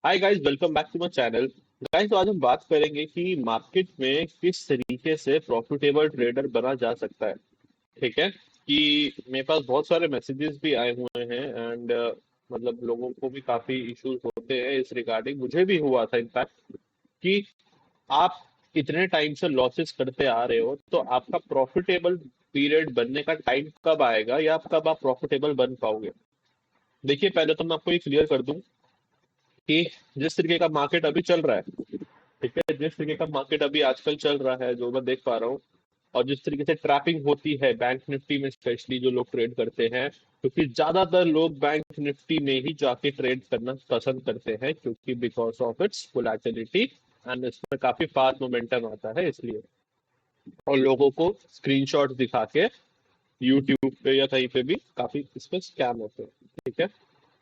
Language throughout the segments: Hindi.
Hi guys, welcome back to my channel. Guys, तो आज हम बात करेंगे कि मार्केट में किस तरीके से प्रॉफिटेबल ट्रेडर बना जा सकता है। ठीक है कि मेरे पास बहुत सारे मैसेजेस भी आए हुए हैं एंड मतलब लोगों को भी काफी इश्यूज होते हैं इस रिगार्डिंग। मुझे भी हुआ था इनफैक्ट कि आप इतने टाइम से लॉसेस करते आ रहे हो, तो आपका प्रॉफिटेबल पीरियड बनने का टाइम कब आएगा या कब आप प्रॉफिटेबल बन पाओगे। देखिए, पहले तो मैं आपको ये क्लियर कर दूं कि जिस तरीके का मार्केट अभी चल रहा है, ठीक है, जिस तरीके का मार्केट अभी आजकल चल रहा है, जो मैं देख पा रहा हूँ, और जिस तरीके से ट्रैपिंग होती है बैंक निफ्टी में, स्पेशली जो लोग ट्रेड करते हैं, क्योंकि ज्यादातर लोग बैंक निफ्टी में ही जाके ट्रेड करना पसंद करते हैं, क्योंकि because of its volatility and इसमें काफी फास्ट मोमेंटम आता है इसलिए। और लोगों को स्क्रीनशॉट दिखा के यूट्यूब पे या कहीं पे भी काफी इसमें स्कैम होते हैं। ठीक है,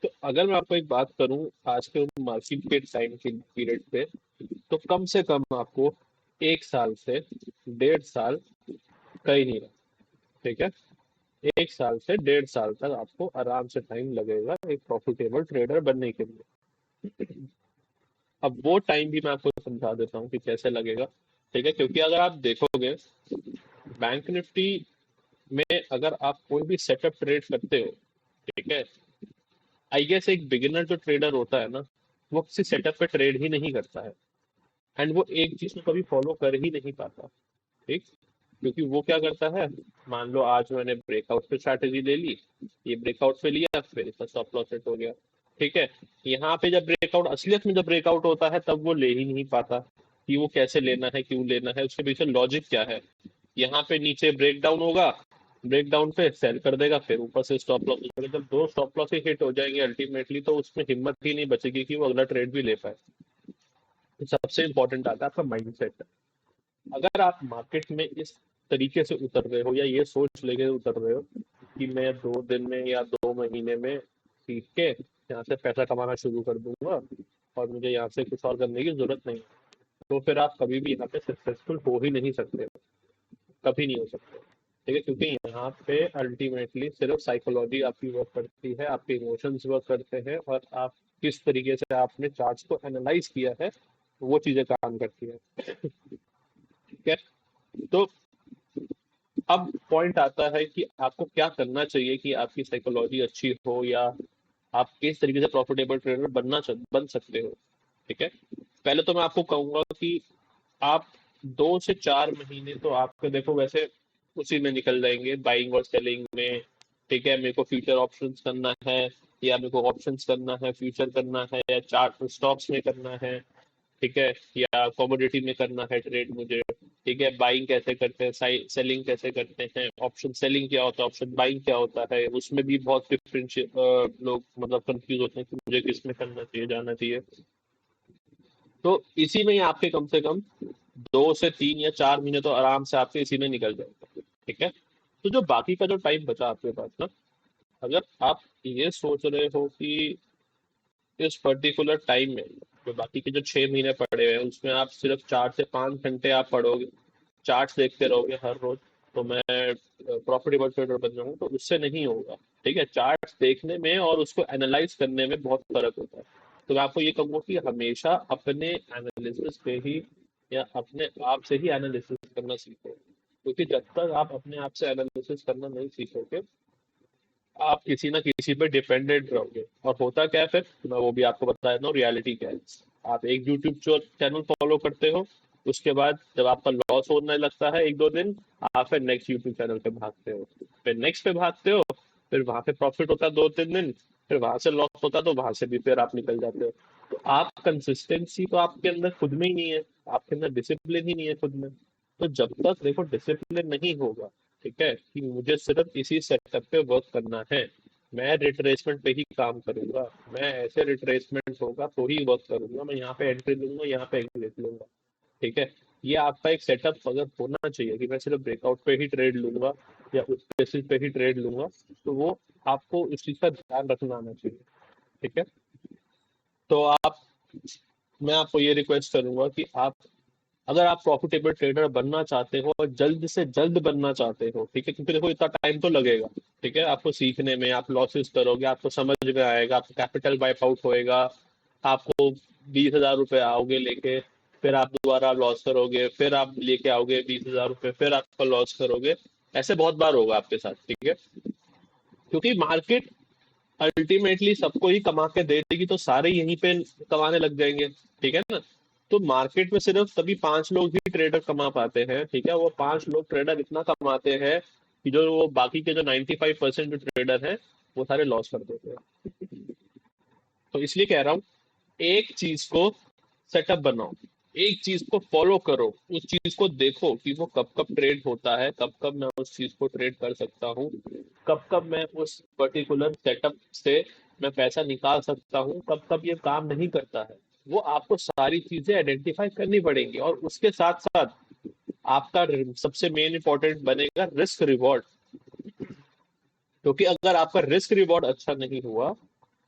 तो अगर मैं आपको एक बात करूं आज के मार्केट के टाइम के पीरियड पे, तो कम से कम आपको 1 साल से 1.5 साल, कहीं नहीं रहा। ठीक है, 1 साल से 1.5 साल तक आपको आराम से टाइम लगेगा एक प्रॉफिटेबल ट्रेडर बनने के लिए। अब वो टाइम भी मैं आपको समझा देता हूँ कि कैसे लगेगा। ठीक है, क्योंकि अगर आप देखोगे बैंक निफ्टी में, अगर आप कोई भी सेटअप ट्रेड करते हो, ठीक है, आई गेस एक बिगिनर जो ट्रेडर होता है ना, वो किसी सेटअप पे ट्रेड ही नहीं करता है एंड वो एक चीज को कभी फॉलो कर ही नहीं पाता। ठीक, क्योंकि वो क्या करता है, मान लो आज मैंने ब्रेकआउट पे स्ट्रैटेजी ले ली, ये ब्रेकआउट पे लिया, फिर इसका स्टॉप लॉस सेट हो गया। ठीक है, यहाँ पे जब ब्रेकआउट, असलियत में जब ब्रेकआउट होता है, तब वो ले ही नहीं पाता कि वो कैसे लेना है, क्यों लेना है, उसके पीछे लॉजिक क्या है। यहाँ पे नीचे ब्रेक डाउन होगा, ब्रेक डाउन पे सेल कर देगा, फिर ऊपर से स्टॉप लॉस, जब दो स्टॉप लॉस ही हिट हो जाएंगे अल्टीमेटली, तो उसमें हिम्मत ही नहीं बचेगी कि वो अगला ट्रेड भी ले पाए। तो सबसे इंपॉर्टेंट आता है आपका माइंडसेट। अगर आप मार्केट में इस तरीके से उतर रहे हो या ये सोच लेके उतर रहे हो कि मैं 2 दिन में या 2 महीने में सीख के यहाँ से पैसा कमाना शुरू कर दूंगा और मुझे यहाँ से कुछ और करने की जरूरत नहीं, तो फिर आप कभी भी यहाँ पे सक्सेसफुल हो ही नहीं सकते, कभी नहीं हो सकते। ठीक है, क्योंकि यहाँ पे अल्टीमेटली सिर्फ साइकोलॉजी आपकी वर्क करती है, आपके इमोशंस वर्क करते हैं, और आप किस तरीके से आपने चार्ट्स को एनालाइज किया है, वो चीजें काम करती है। ठीक है, तो अब पॉइंट आता है कि आपको क्या करना चाहिए कि आपकी साइकोलॉजी अच्छी हो, या आप किस तरीके से प्रॉफिटेबल ट्रेडर बन सकते हो। ठीक है, पहले तो मैं आपको कहूंगा कि आप 2 से 4 महीने तो आपके देखो वैसे उसी में निकल जाएंगे, बाइंग और सेलिंग में। ठीक है, मेरे को फ्यूचर ऑप्शंस करना है, या मेरे को ऑप्शंस करना है, फ्यूचर करना है, या चार्ट स्टॉक्स में करना है, ठीक है, या कमोडिटी में करना है ट्रेड मुझे। ठीक है, बाइंग कैसे करते हैं, सेलिंग कैसे करते हैं, ऑप्शन सेलिंग क्या होता है, ऑप्शन बाइंग क्या होता है, उसमें भी बहुत डिफरेंशिएट लोग मतलब कंफ्यूज होते हैं कि मुझे किस में करना चाहिए, जाना चाहिए। तो इसी में ही आपके कम से कम 2 से 3 या 4 महीने तो आराम से आपके इसी में निकल जाएगा। ठीक है, तो जो बाकी का जो टाइम बचा आपके पास ना, अगर आप ये सोच रहे हो कि इस पर्टिकुलर टाइम में, जो बाकी के जो 6 महीने पड़े हुए हैं, उसमें आप सिर्फ 4 से 5 घंटे आप पढ़ोगे, चार्ट्स देखते रहोगे हर रोज, तो मैं प्रॉफिटेबल ट्रेडर बन जाऊंगा, तो उससे नहीं होगा। ठीक है, चार्ट्स देखने में और उसको एनालाइज करने में बहुत फर्क होता है। तो मैं आपको ये कहूंगा कि हमेशा अपने एनालिसिस पे ही या अपने आप से ही एनालिसिस करना सीखो, क्योंकि जब तक आप अपने आप से एनालिसिस करना नहीं सीखोगे, आप किसी ना किसी पे डिपेंडेंट रहोगे। और होता क्या है फिर, मैं वो भी आपको बता देता हूँ रियलिटी क्या है। आप एक यूट्यूब चैनल फॉलो करते हो, उसके बाद जब आपका लॉस होने लगता है 1-2 दिन, आप फिर नेक्स्ट यूट्यूब चैनल पे भागते हो, फिर नेक्स्ट पे भागते हो, फिर वहां पे प्रॉफिट होता है 2-3 दिन, फिर वहां से लॉस होता है, तो वहां से भी फिर आप निकल जाते हो। तो आप कंसिस्टेंसी तो आपके अंदर खुद में ही नहीं है, आपके अंदर डिसिप्लिन ही नहीं है खुद में। तो जब तक देखो डिसिप्लिन नहीं होगा, ठीक है, कि मुझे सिर्फ इसी सेटअप पे वर्क करना है, मैं रिट्रेसमेंट पे ही काम करूंगा, मैं ऐसे रिट्रेसमेंट होगा तो ही वर्क करूंगा, मैं यहाँ पे एंट्री लूंगा, यहाँ पे एग्जिट लूंगा। ठीक है, ये आपका एक सेटअप अगर होना चाहिए कि मैं सिर्फ ब्रेकआउट पे ही ट्रेड लूंगा या उस बेसिस पे ही ट्रेड लूंगा, तो वो आपको उस चीज का ध्यान रखना आना चाहिए। ठीक है, तो आप, मैं आपको ये रिक्वेस्ट करूंगा कि आप, अगर आप प्रॉफिटेबल ट्रेडर बनना चाहते हो और जल्द से जल्द बनना चाहते हो, ठीक है, क्योंकि देखो इतना टाइम तो लगेगा। ठीक है, आपको सीखने में, आप लॉसेस करोगे, आपको समझ में आएगा, आपका कैपिटल वाइप आउट होएगा, आपको 20,000 रुपये आओगे लेके, फिर आप दोबारा लॉस करोगे, फिर आप लेके आओगे 20,000 रुपये, फिर आपका लॉस करोगे। ऐसे बहुत बार होगा आपके साथ, ठीक है? क्योंकि मार्केट अल्टीमेटली सबको ही कमा के दे देगी, तो सारे यहीं पे कमाने लग जाएंगे, ठीक है ना? तो मार्केट में सिर्फ तभी 5 लोग ही ट्रेडर कमा पाते हैं, ठीक है? वो 5 लोग ट्रेडर इतना कमाते हैं कि जो वो बाकी के जो 95% जो ट्रेडर हैं वो सारे लॉस कर देते हैं। तो इसलिए कह रहा हूँ, एक चीज को सेटअप बनाओ, एक चीज को फॉलो करो, उस चीज को देखो कि वो कब कब ट्रेड होता है, कब कब मैं उस चीज को ट्रेड कर सकता हूँ, कब कब मैं उस पर्टिकुलर सेटअप से मैं पैसा निकाल सकता हूँ, कब कब ये काम नहीं करता है। वो आपको सारी चीजें आइडेंटिफाई करनी पड़ेंगी, और उसके साथ साथ आपका सबसे मेन इंपॉर्टेंट बनेगा रिस्क रिवॉर्ड। क्योंकि अगर आपका रिस्क रिवॉर्ड अच्छा नहीं हुआ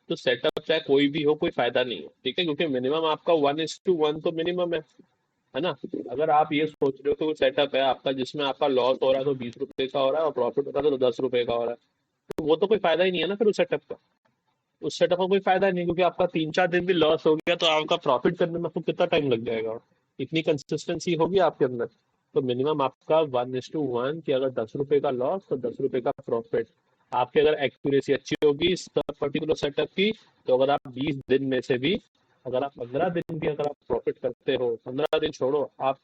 तो सेटअप चाहे कोई भी हो, कोई फायदा नहीं है, ठीक है? क्योंकि मिनिमम आपका 1:1 तो मिनिमम है ना? अगर आप ये सोच रहे हो कि वो सेटअप है आपका जिसमें आपका लॉस हो रहा है तो 20 रुपए का हो रहा है और प्रॉफिट हो रहा है तो 10 रुपए का हो रहा है, तो वो तो कोई फायदा ही नहीं है ना फिर उस सेटअप का। उस सेटअप का कोई फायदा नहीं, क्योंकि आपका 3-4 दिन भी लॉस हो गया तो आपका प्रॉफिट करने में आपको कितना टाइम लग जाएगा? इतनी कंसिस्टेंसी होगी आपके अंदर? तो मिनिमम आपका 1:1 कि अगर 10 रुपए का लॉस तो 10 रुपए का प्रॉफिट। आपकी अगर एक्यूरेसी अच्छी होगी इस पर्टिकुलर सेटअप की, तो अगर आप 20 दिन में से भी, अगर आप 15 दिन भी अगर आप प्रॉफिट करते हो, 15 दिन छोड़ो, आप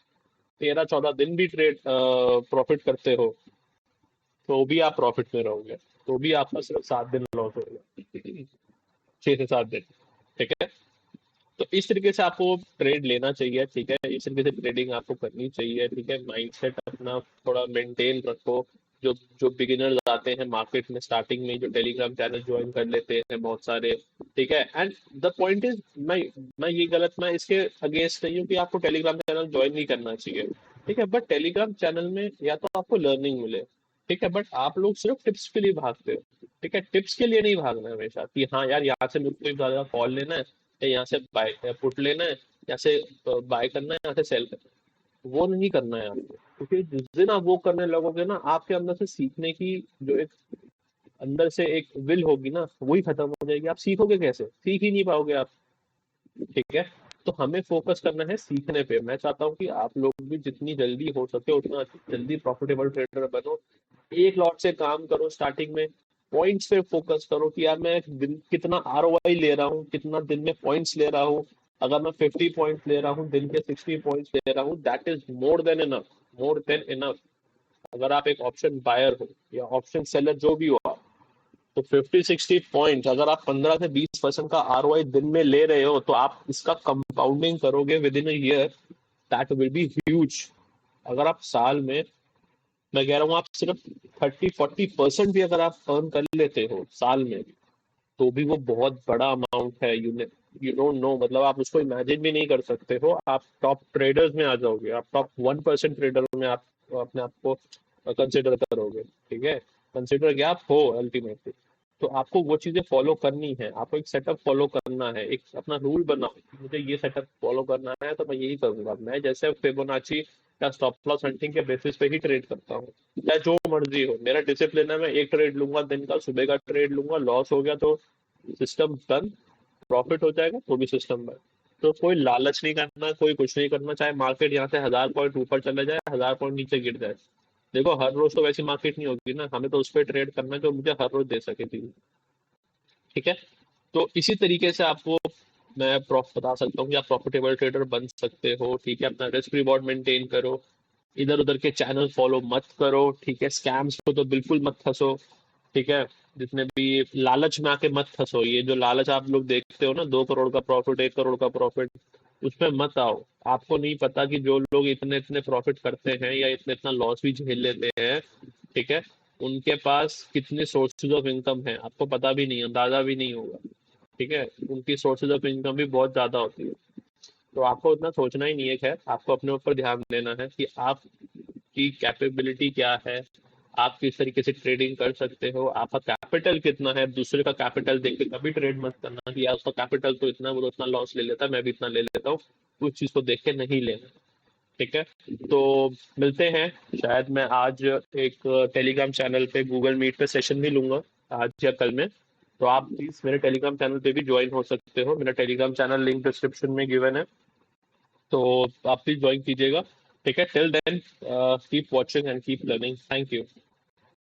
13-14 दिन भी ट्रेड प्रॉफिट करते हो, तो भी आप प्रॉफिट में रहोगे, तो भी आपका सिर्फ 7 दिन लॉस होगा, 6 से 7 दिन, ठीक है? तो इस तरीके से आपको ट्रेड लेना चाहिए, ठीक है? इस तरीके से ट्रेडिंग आपको करनी चाहिए, ठीक है? माइंडसेट अपना थोड़ा मेंटेन रखो। जो जो बिगिनर्स आते हैं मार्केट में स्टार्टिंग में, जो टेलीग्राम चैनल ज्वाइन कर लेते हैं बहुत सारे, ठीक है? एंड द पॉइंट इज, मैं ये गलत, मैं इसके अगेंस्ट नहीं हूँ कि आपको टेलीग्राम चैनल ज्वाइन नहीं करना चाहिए, ठीक है? बट टेलीग्राम चैनल में या तो आपको लर्निंग मिले, ठीक है? बट आप लोग सिर्फ टिप्स के लिए भागते हो, ठीक है? टिप्स के लिए नहीं भागना है हमेशा कि हाँ यार यहाँ से मेरे को कोई ज्यादा कॉल लेना है, या यहाँ से बाय पुट लेना है, यहाँ से बाय करना है, यहाँ से सेल करना है, वो नहीं करना है आपको। क्योंकि जिस दिन आप वो करने लगोगे ना, आपके अंदर से सीखने की जो एक अंदर से एक विल होगी ना, वही खत्म हो जाएगी। आप सीखोगे कैसे? सीख ही नहीं पाओगे आप, ठीक है? तो हमें फोकस करना है सीखने पे। मैं चाहता हूँ कि आप लोग भी जितनी जल्दी हो सके उतना जल्दी प्रॉफिटेबल ट्रेडर बनो। एक लॉट से काम करो स्टार्टिंग में, पॉइंट्स पे फोकस करो कि यार मैं दिन कितना आरओआई ले रहा हूँ, कितना दिन में पॉइंट्स ले रहा हूँ। अगर मैं 50 पॉइंट्स ले रहा हूँ, दिन के 60 पॉइंट्स ले रहा हूँ, that is more than enough, more than enough. अगर आप एक ऑप्शन बायर हो या ऑप्शन सेलर जो भी हो आप, तो 50-60 पॉइंट अगर आप 15 से 20% का आरओआई दिन में ले रहे हो, तो आप इसका कंपाउंडिंग करोगे with in a year, that will be huge. अगर आप साल में, मैं कह रहा हूँ आप सिर्फ 30-40% भी अगर आप अर्न कर लेते हो साल में, तो भी वो बहुत बड़ा अमाउंट है। यू डोंट नो, मतलब आप उसको इमेजिन भी नहीं कर सकते हो। आप टॉप ट्रेडर्स में आ जाओगे, आप टॉप 1% ट्रेडर में आप अपने आप को कंसिडर करोगे, ठीक है? कंसिडर क्या आप हो अल्टीमेटली। तो आपको वो चीजें फॉलो करनी है, आपको एक सेटअप फॉलो करना है, एक अपना रूल बनाओ कि मुझे ये सेटअप फॉलो करना है तो मैं यही करूंगा। मैं जैसे फिबोनाची या स्टॉप लॉस हंटिंग के बेसिस पे ही ट्रेड करता हूँ, चाहे जो मर्जी हो। मेरा डिसिप्लिन है, मैं एक ट्रेड लूंगा दिन का, सुबह का ट्रेड लूंगा, लॉस हो गया तो सिस्टम डन, प्रॉफिट हो जाएगा तो भी सिस्टम बन। तो कोई लालच नहीं करना, कोई कुछ नहीं करना, चाहे मार्केट यहाँ से 1000 पॉइंट ऊपर चले जाए, 1000 पॉइंट नीचे गिर जाए। देखो हर रोज तो वैसी मार्केट नहीं होगी ना, हमें तो उस पर ट्रेड करना है जो मुझे हर रोज दे सके चीज, ठीक है? तो इसी तरीके से आपको मैं बता सकता हूँ कि आप प्रॉफिटेबल ट्रेडर बन सकते हो, ठीक है? अपना रिस्क रिवॉर्ड मेंटेन करो, इधर उधर के चैनल फॉलो मत करो, ठीक है? स्कैम्स को तो बिल्कुल मत फंसो, ठीक है? जितने भी लालच में आके मत फंसो। ये जो लालच आप लोग देखते हो ना, 2 करोड़ का प्रॉफिट, 1 करोड़ का प्रॉफिट, उसमें मत आओ। आपको नहीं पता कि जो लोग इतने इतने प्रॉफिट करते हैं या इतना इतना लॉस भी झेल लेते हैं, ठीक है? उनके पास कितने सोर्सेज ऑफ इनकम है आपको पता भी नहीं, अंदाजा भी नहीं होगा, ठीक है? उनकी सोर्सेज ऑफ इनकम भी बहुत ज्यादा होती है। तो आपको उतना सोचना ही नहीं है। खैर, आपको अपने ऊपर ध्यान देना है कि आपकी कैपेबिलिटी क्या है, आप किस तरीके से ट्रेडिंग कर सकते हो, आपका कैपिटल कितना है। दूसरे का कैपिटल देख के कभी ट्रेड मत करना कि यार उसका कैपिटल तो इतना, वो तो इतना लॉस ले लेता है, मैं भी इतना ले लेता हूँ। उस चीज को देख के नहीं लेना, ठीक है? तो मिलते हैं। शायद मैं आज एक टेलीग्राम चैनल पे गूगल मीट पे सेशन भी लूंगा, आज या कल में, तो आप प्लीज मेरे टेलीग्राम चैनल पे भी ज्वाइन हो सकते हो। मेरा टेलीग्राम चैनल लिंक डिस्क्रिप्शन में गिवन है, तो आप प्लीज ज्वाइन कीजिएगा। ठीक है, till then keep watching and keep learning. Thank you.